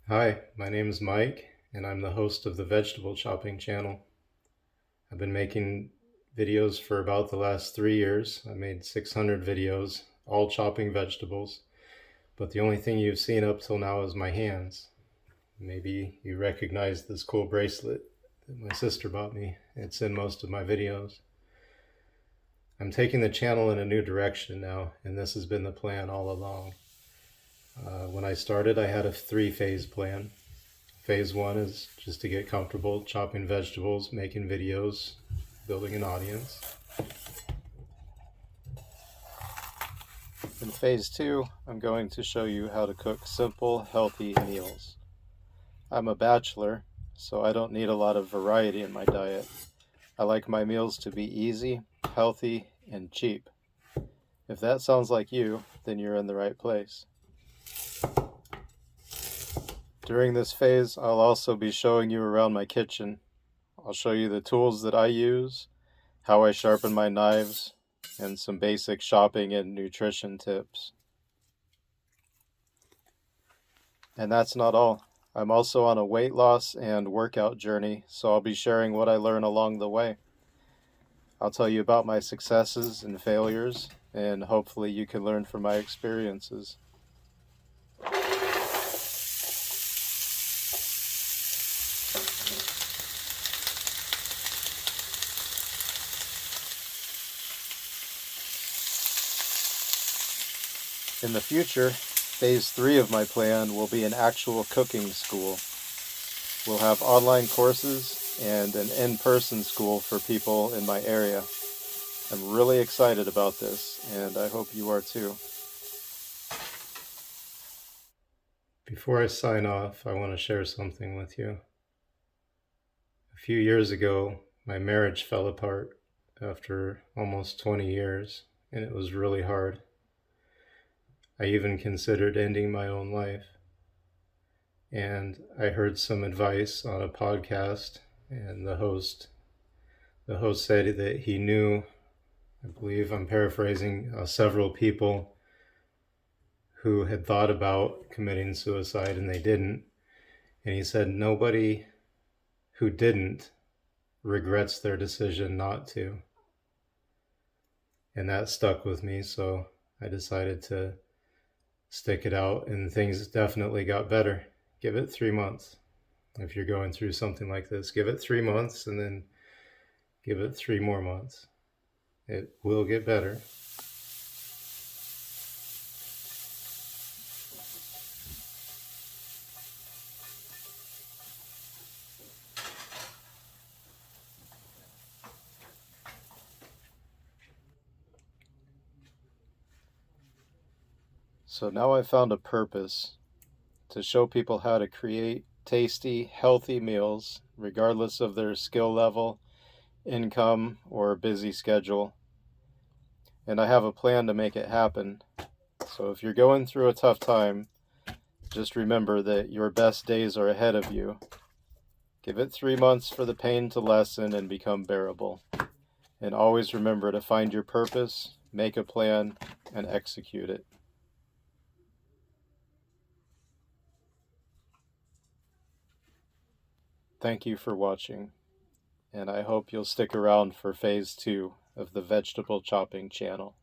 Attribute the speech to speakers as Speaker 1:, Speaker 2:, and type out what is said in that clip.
Speaker 1: Hi, my name is Mike, and I'm the host of the Vegetable Chopping channel. I've been making videos for about the last 3 years. I made 600 videos, all chopping vegetables, but the only thing you've seen up till now is my hands. Maybe you recognize this cool bracelet that my sister bought me. It's in most of my videos. I'm taking the channel in a new direction now, and this has been the plan all along. When I started, I had a 3-phase plan. Phase one is just to get comfortable chopping vegetables, making videos, building an audience. In phase two, I'm going to show you how to cook simple, healthy meals. I'm a bachelor, so I don't need a lot of variety in my diet. I like my meals to be easy, healthy, and cheap. If that sounds like you, then you're in the right place. During this phase, I'll also be showing you around my kitchen. I'll show you the tools that I use, how I sharpen my knives, and some basic shopping and nutrition tips. And that's not all. I'm also on a weight loss and workout journey, so I'll be sharing what I learn along the way. I'll tell you about my successes and failures, and hopefully you can learn from my experiences. In the future, phase 3 of my plan will be an actual cooking school. We'll have online courses and an in-person school for people in my area. I'm really excited about this, and I hope you are too. Before I sign off, I want to share something with you. A few years ago, my marriage fell apart after almost 20 years, and it was really hard. I even considered ending my own life. And I heard some advice on a podcast, and the host said that he knew, I believe I'm paraphrasing, several people who had thought about committing suicide and they didn't. And he said nobody who didn't regrets their decision not to. And that stuck with me, so I decided to stick it out, and things definitely got better. Give it 3 months. If you're going through something like this, give it 3 months and then give it 3 more months. It will get better. So now I've found a purpose to show people how to create tasty, healthy meals, regardless of their skill level, income, or busy schedule. And I have a plan to make it happen. So if you're going through a tough time, just remember that your best days are ahead of you. Give it 3 months for the pain to lessen and become bearable. And always remember to find your purpose, make a plan, and execute it. Thank you for watching, and I hope you'll stick around for phase 2 of the Vegetable Chopping channel.